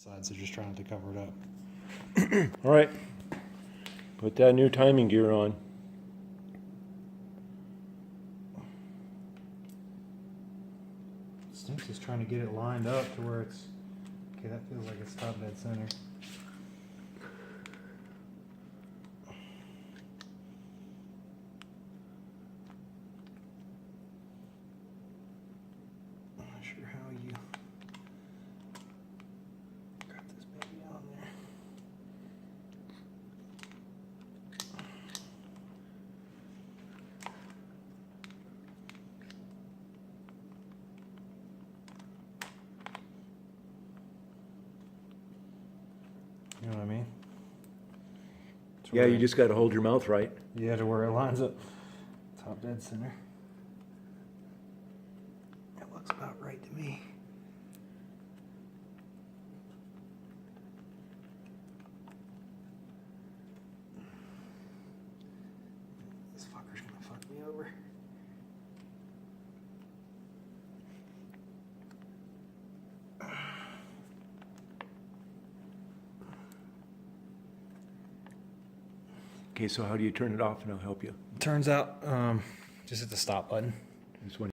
side, so just trying to cover it up. All right. Put that new timing gear on. Stinks is trying to get it lined up to where it's okay. That feels like it's top dead center. I'm not sure how you got this baby on there. You know what I mean? To Yeah, where- you just got to hold your mouth right. Yeah, to where it lines up top dead center. It looks about right to me. This fucker's gonna fuck me over. Okay, so how do you turn it off and I'll help you? Turns out, just hit the stop button. This one.